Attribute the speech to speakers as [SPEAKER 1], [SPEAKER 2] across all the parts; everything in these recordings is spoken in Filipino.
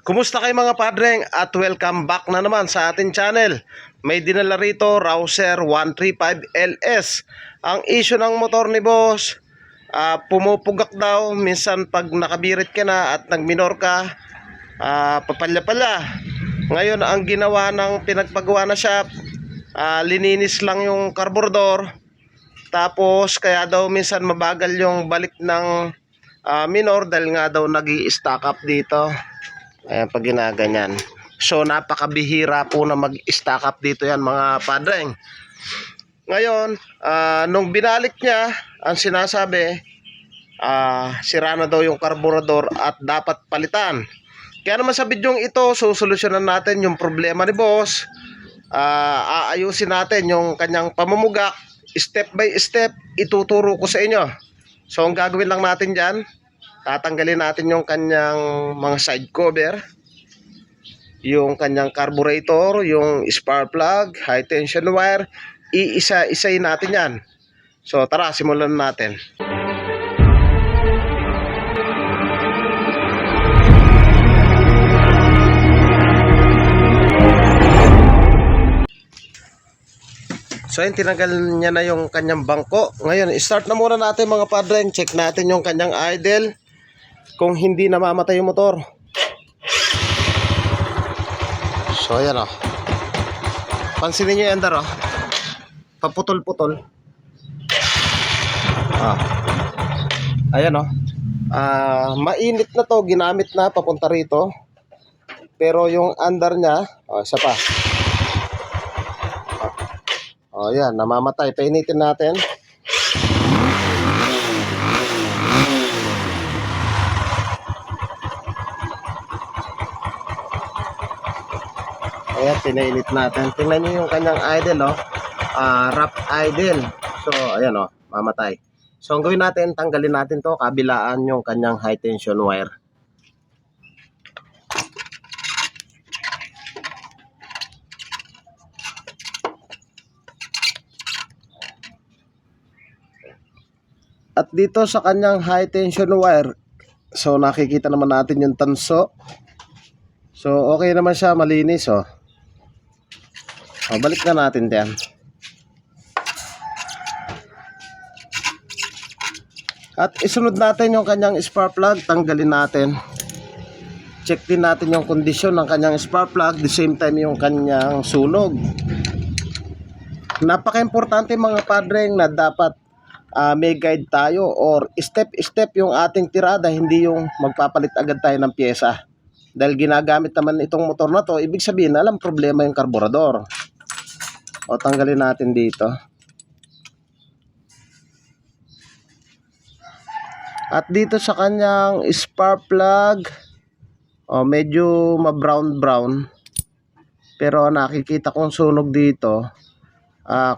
[SPEAKER 1] Kumusta kayo mga padreng at welcome back na naman sa ating channel. May dinala rito Rouser 135LS. Ang issue ng motor ni boss, pumupugak daw. Minsan pag nakabirit ka na at nagminor ka, papalya-palya. Ngayon ang ginawa ng pinagpagawa na shop, lininis lang yung carburetor. Tapos kaya daw minsan mabagal yung balik ng minor dahil nga daw nag-i-stack up dito. Ayan, pag ginaganyan. So napakabihira po na mag-stack up dito yan mga padreng. Ngayon, nung binalik niya, ang sinasabi, sira na daw yung carburetor at dapat palitan. Kaya naman sa bidyong ito, susolusyonan natin yung problema ni boss. Aayusin natin yung kanyang pamumugak. Step by step, ituturo ko sa inyo. So ang gagawin lang natin dyan, tatanggalin natin yung kanyang mga side cover, yung kanyang carburetor, yung spark plug, high tension wire, iisa-isayin natin yan. So tara, simulan natin. So yun, tinanggal niya na yung kanyang bangko. Ngayon, start na muna natin mga padreng. Check natin yung kanyang idle, kung hindi namamatay yung motor. So ayan o. Pansinin nyo yung andar o. Paputol-putol. Ayan o. Mainit na to. Ginamit na papunta rito. Pero yung andar nya, isa pa. Ayan, namamatay. Painitin natin. Ayan, pinainit natin. Tingnan nyo yung kanyang idle, wrap idle. So, ayan, mamatay. So, ang gawin natin, tanggalin natin to, kabilaan yung kanyang high tension wire. At dito sa kanyang high tension wire, so nakikita naman natin yung tanso. So, okay naman siya, malinis, balik na natin diyan. At isunod natin yung kanyang spark plug, tanggalin natin. Check din natin yung kondisyon ng kanyang spark plug, the same time yung kanyang sunog. Napaka-importante mga padreng na dapat may guide tayo or step-step yung ating tirada, hindi yung magpapalit agad tayo ng pyesa. Dahil ginagamit naman itong motor na to, ibig sabihin alam problema yung carburetor. O tanggalin natin dito. At dito sa kanyang spark plug, medyo ma-brown. Pero nakikita kong sunog dito.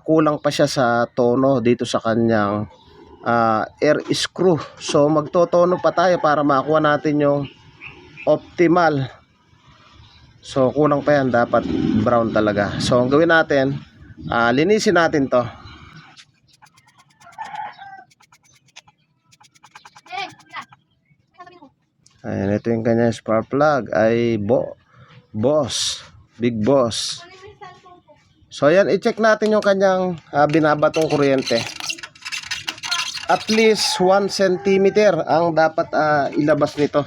[SPEAKER 1] Kulang pa siya sa tono dito sa kanyang air screw. So magtotono pa tayo para makuha natin yung optimal. So kulang pa yan, dapat brown talaga. So ang gawin natin, linisin natin to. Ayan, ito yung kanyang spark plug ay Big Boss. So ayan, i-check natin yung kanyang binabatong kuryente. At least 1 cm ang dapat ilabas nito.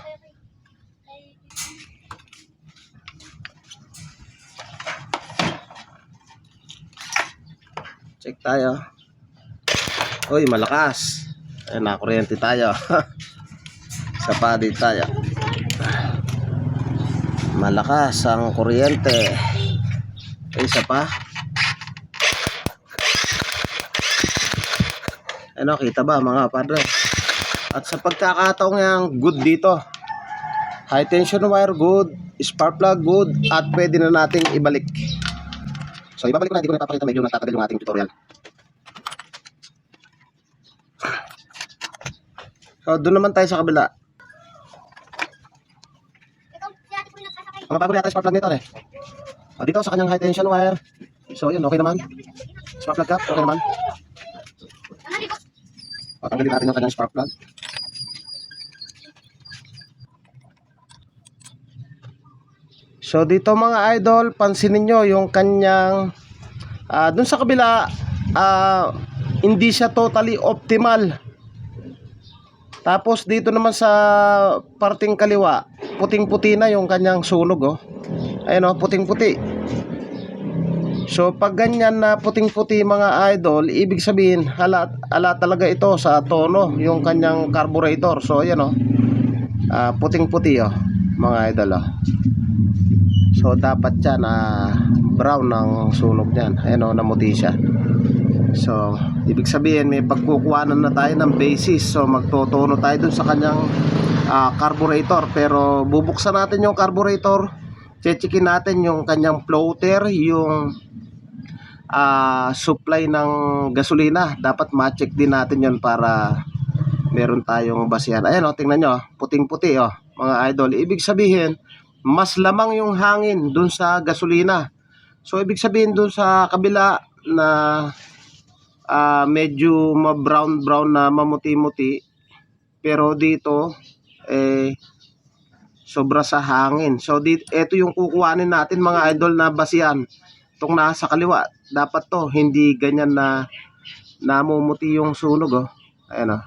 [SPEAKER 1] Check tayo. Uy, malakas. Ayan, nakakuryente tayo. Sa padi tayo. Malakas ang kuryente. Isa pa. Ano, kita ba mga padre? At sa pagkakataong yang good dito, high tension wire good, spark plug good, at pwede na nating ibalik. So ibabalik ko na, hindi ko na papakita, medyo natatagal yung ating tutorial. So doon naman tayo sa kabila. Ang bago yata spark plug nito dito sa kanyang high tension wire. So yun, okay naman. Spark plug cap, okay naman. Tanggalin natin yung kanyang spark plug. So dito mga idol, pansinin nyo yung kanyang dun sa kabila, hindi siya totally optimal. Tapos dito naman sa parting kaliwa, puting-puti na yung kanyang sunog, oh. Ayun, oh, puting-puti. So pag ganyan na puting-puti mga idol, ibig sabihin ala talaga ito sa tono yung kanyang carburetor. So ayan, oh, puting-puti, oh, mga idol, oh. So dapat yan brown ng sunog niyan. Ayan, oh, namuti siya. So ibig sabihin may pagkukuhanan na tayo ng basis. So magtotono tayo dun sa kanyang carburetor. Pero bubuksan natin yung carburetor, checkin natin yung kanyang floater, yung supply ng gasolina. Dapat ma-check din natin yon para meron tayong basihan. Ayan, oh, tingnan nyo, puting-puti, oh, mga idol. Ibig sabihin mas lamang yung hangin dun sa gasolina. So ibig sabihin dun sa kabila na medyo ma-brown na mamuti-muti, pero dito sobra sa hangin. So ito yung kukuhanin natin mga idol na basihan. Itong nasa kaliwa, dapat to hindi ganyan na namumuti yung sunog, oh. Ayan, oh.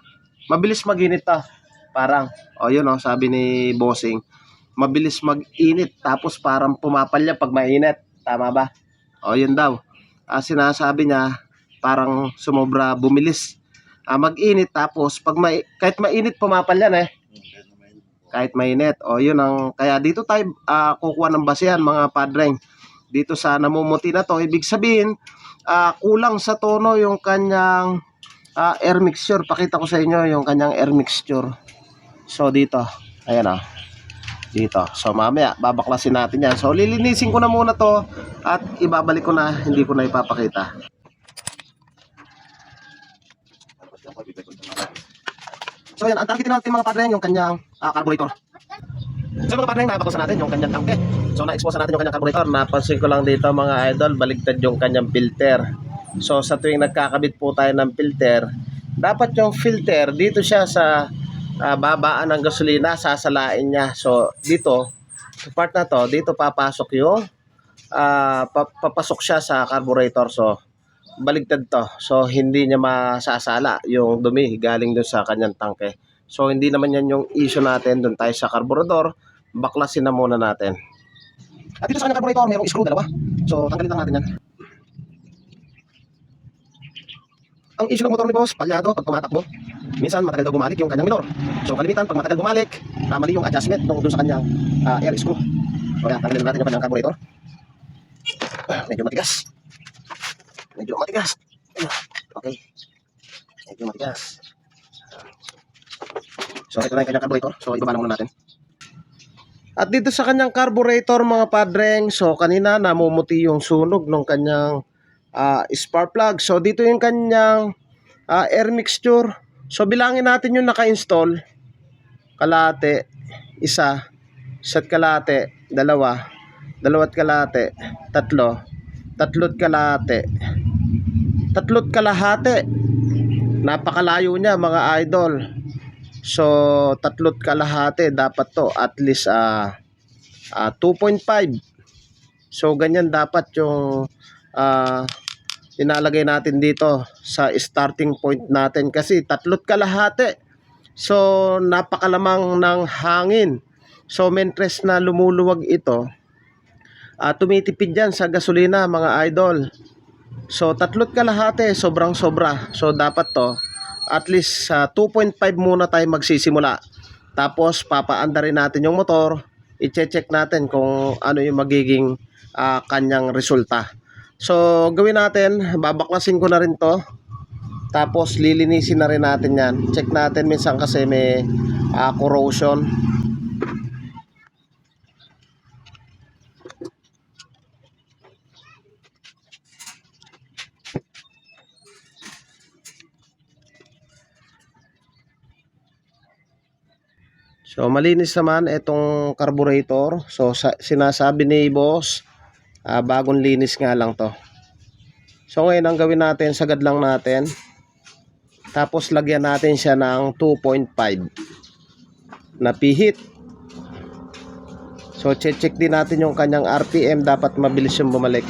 [SPEAKER 1] Mabilis mag-init ta. Parang, oh, yun, oh, sabi ni Bossing, mabilis mag-init tapos parang pumapalya pag mainit. Tama ba? O yun daw. Sinasabi niya parang sumobra bumilis. Mag-init tapos pag kahit mainit pumapalya na, kahit mainit. O yun ang kaya dito tayo kukuha ng basehan mga padreng. Dito sa namumuti na to, ibig sabihin kulang sa tono yung kanyang air mixture. Pakita ko sa inyo yung kanyang air mixture. So dito, ayan, oh, dito. So mamaya babaklasin natin yan. So lilinisin ko na muna to at ibabalik ko na, hindi ko na ipapakita. So yan, ang targetin natin mga padreng yung kanyang carburetor. So mga padreng, nabaklasan natin yung kanyang tangke. So na-expose natin yung kanyang carburetor. Napansin ko lang dito mga idol, baligtad yung kanyang filter. So sa tuwing nagkakabit po tayo ng filter, dapat yung filter dito siya sa babaan ng gasolina, sasalain niya. So dito, sa part na to, dito papasok yung papasok siya sa carburetor. So baligtad to. So hindi niya masasala yung dumi galing dun sa kanyang tangke. So hindi naman yan yung issue natin. Dun tayo sa carburetor, baklasin na muna natin. At dito sa kanyang carburetor, mayroong screw, dalawa. So tanggalin lang natin yan. Ang issue ng motor ni boss, palyado pag tumatakbo. Minsan matagal daw bumalik yung kanyang minor. So kalimitan pag matagal bumalik, mali yung adjustment nung doon sa kanyang air screw. So yan, tanggalin natin yung kanyang carburetor. Medyo matigas. Okay. Medyo matigas. So ito na yung kanyang carburetor. So ibaba na muna natin. At dito sa kanyang carburetor mga padreng, so kanina namumuti yung sunog ng kanyang spark plug. So dito yung kanyang air mixture. So bilangin natin yung naka-install. Kalate, isa, isa't kalate, dalawa, dalawat kalate, tatlo, tatlot kalate, tatlot kalahati. Napakalayo niya mga idol. So tatlot kalahati dapat to at least 2.5. So ganyan dapat yung inalagay natin dito sa starting point natin kasi tatlot kalahati. So napakalamang ng hangin. So mentres na lumuluwag ito, tumitipid yan sa gasolina mga idol. So tatlot kalahati, sobrang sobra. So dapat to at least 2.5 muna tayo magsisimula. Tapos papaanda rin natin yung motor, i-check natin kung ano yung magiging kanyang resulta. So gawin natin, babaklasin ko na rin to. Tapos lilinisin na rin natin yan. Check natin minsan kasi may corrosion. So malinis naman itong carburetor. So sinasabi ni boss, bagong linis nga lang to. So ngayon ang gawin natin, sagad lang natin. Tapos lagyan natin siya ng 2.5 na pihit. So check din natin yung kanyang RPM, dapat mabilis yung bumalik.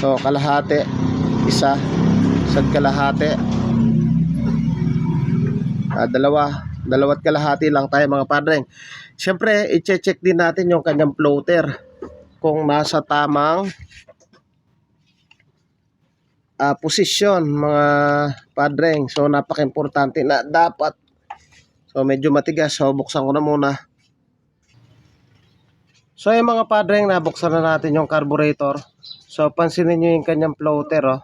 [SPEAKER 1] So kalahati, isa, isang kalahati, dalawat kalahati lang tayo mga padreng. Siyempre i-check din natin yung kanyang floater kung nasa tamang posisyon mga padreng. So napaka-importante na dapat. So medyo matigas, so buksan ko na muna. So yung mga padreng, nabuksan na natin yung carburetor. So pansinin nyo yung kanyang floater, oh.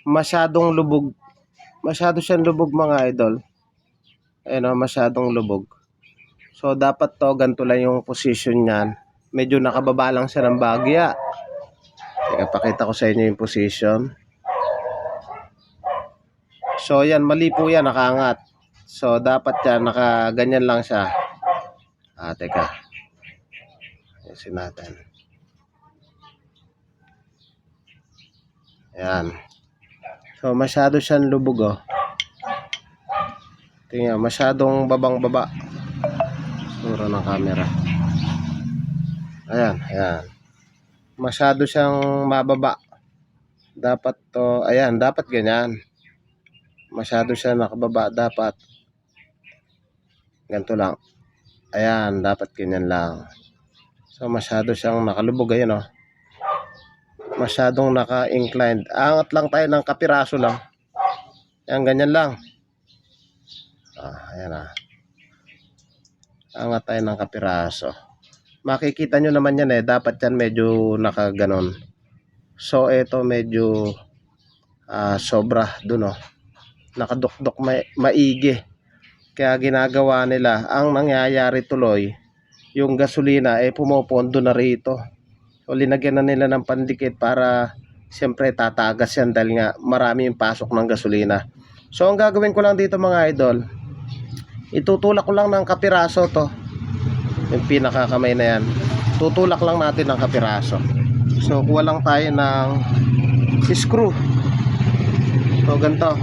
[SPEAKER 1] Masyadong lubog. Masyado siyang lubog mga idol. Ayun, oh, masyadong lubog. So dapat to, ganito lang yung position niyan. Medyo nakababa lang siya ng bagya. Teka, pakita ko sa inyo yung position. So yan, mali po yan, nakaangat. So dapat yan, nakaganyan lang siya. Teka. Ayusin natin. Ayan. So masyado siyang lubog, oh. Tingnan, masyadong babang-baba. Sura ng camera. Ayan, ayan. Masyado siyang mababa. Dapat to, ayan, dapat ganyan. Masyado siya nakababa, dapat ganito lang. Ayan, dapat ganyan lang. So masyado siyang nakalubog, ayan, oh. Masyadong naka-inclined. Angat lang tayo ng kapiraso lang. Ayan, ganyan lang. Ayan, angat tayo ng kapiraso. Makikita nyo naman yan, dapat yan medyo nakaganon. So ito medyo sobra dun, oh. Nakadukdok maigi. Kaya ginagawa nila, ang nangyayari tuloy, yung gasolina pumopondo na rito. So linagyan na nila ng pandikit para siyempre tatagas yan dahil nga marami yung pasok ng gasolina. So ang gagawin ko lang dito mga idol, itutulak ko lang ng kapiraso to. Yung pinakakamay na yan, tutulak lang natin ng kapiraso. So kuha lang tayo ng screw. So ganito,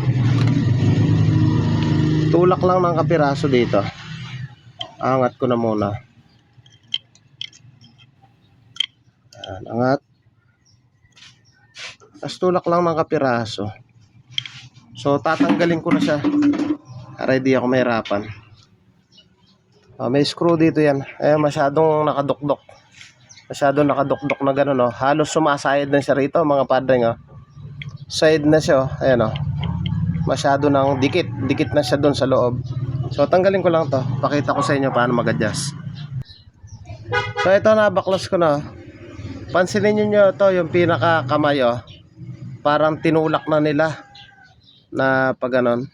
[SPEAKER 1] tulak lang ng kapiraso dito. Angat ko na muna. Ayan, angat. Tapos tulak lang ng kapiraso. So tatanggalin ko na siya. Ready ako, mahirapan. May screw dito yan. Masyadong nakadukdok. Masyadong nakadukdok na gano'n, oh. Halos sumasayad na siya rito mga padreng, oh. Side na siya, oh. Ayan, oh. Masyado nang dikit na siya doon sa loob. So tanggalin ko lang to, pakita ko sa inyo paano mag-adjust. So ito, nabaklas ko na. Pansinin niyo to, yung pinaka kamay, oh. Parang tinulak na nila na pag ganon.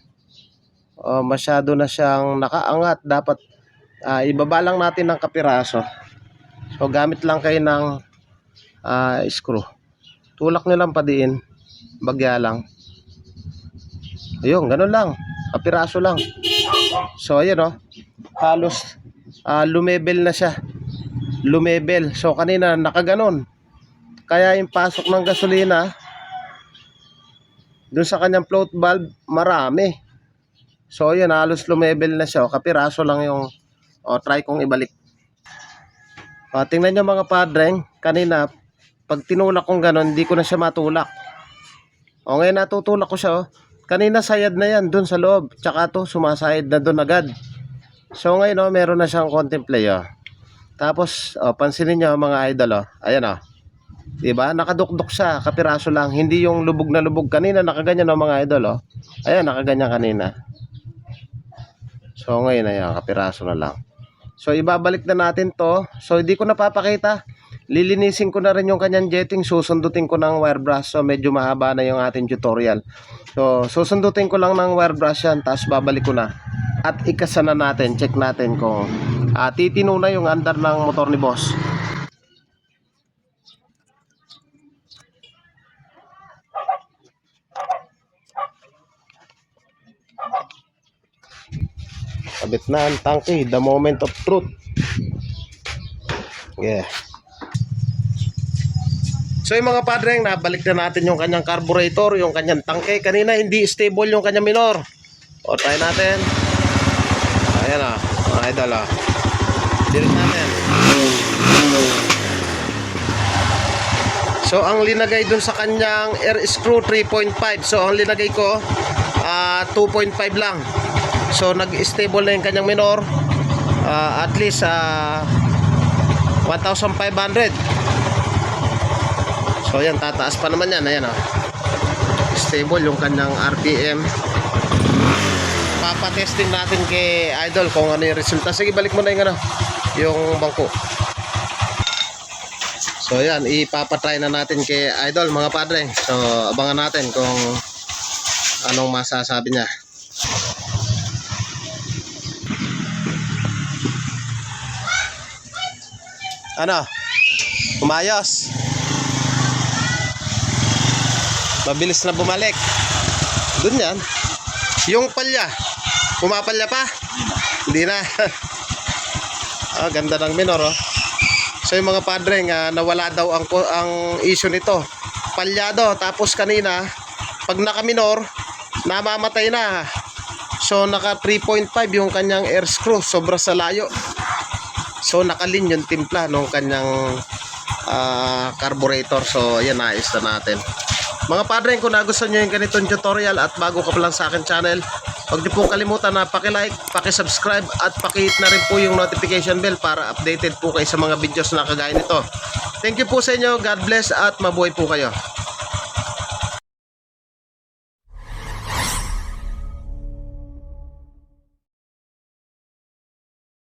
[SPEAKER 1] Masyado na siyang nakaangat. Dapat ibaba lang natin ng kapiraso. So gamit lang kayo ng screw. Tulak nyo lang padiin, bagya lang. Ayun, ganun lang. Kapiraso lang. So ayan, oh. Halos lumebel na siya. Lumebel. So kanina nakaganon. Kaya yung pasok ng gasolina dun sa kanyang float valve marami. So ayan, halos lumebel na siya. Kapiraso lang yung try kong ibalik. Tingnan nyo mga padreng, kanina pag tinulak kong ganon, hindi ko na siya matulak. Ngayon natutulak ko siya, oh. Kanina sayad na yan dun sa loob, tsaka to sumasayad na dun agad. So ngayon, oh, meron na siyang konting play, oh. Tapos pansinin nyo mga idol, oh. Ayan, oh. Diba? Nakadukdok siya, kapiraso lang. Hindi yung lubog na lubog. Kanina nakaganyan, oh, mga idol, oh. Ayan, nakaganyan kanina. So ngayon, ayan, kapiraso na lang. So ibabalik na natin to. So hindi ko napapakita. Lilinisin ko na rin yung kanyang jetting. Susundutin ko ng wire brush. So medyo mahaba na yung ating tutorial. So susundutin ko lang ng wire brush yan. Tapos babalik ko na. At ikasa na natin. Check natin kung titino na yung andar ng motor ni boss. Kabit na ang tangke, the moment of truth. Yeah. So yung mga padreng, nabalik na natin yung kanyang carburetor, yung kanyang tangke. Kanina hindi stable yung kanyang minor. Try natin. Ayan, mga idol, delete natin. So ang linagay dun sa kanyang air screw 3.5. So ang linagay ko 2.5 lang. So nag-stable na yung kanyang minor. At least 1,500. So yan, tataas pa naman yan. Ayan, stable yung kanyang RPM. Papatesting natin kay Idol kung ano yung resulta. Sige, balik mo na yung bangko. So yan, ipapatry na natin kay Idol mga padre. So abangan natin kung anong masasabi niya. Ano? Umayos. Mabilis na bumalik. Doon yan. Yung palya. Pumapalya pa? Hindi na. Ganda ng minor, oh. So yung mga padre nga nawala daw ang issue nito. Palyado, tapos kanina pag naka-minor namamatay na. So naka 3.5 yung kanyang air screw, sobra sa layo. So nakalin yung timpla ng kanyang carburetor. So yan, naayos na natin. Mga padre, kung nagustuhan nyo yung ganitong tutorial at bago ka pa lang sa akin channel, huwag niyo pong kalimutan na paki-like, paki-subscribe at paki-hit na rin po yung notification bell para updated po kayo sa mga videos na kagaya nito. Thank you po sa inyo. God bless at mabuhay po kayo.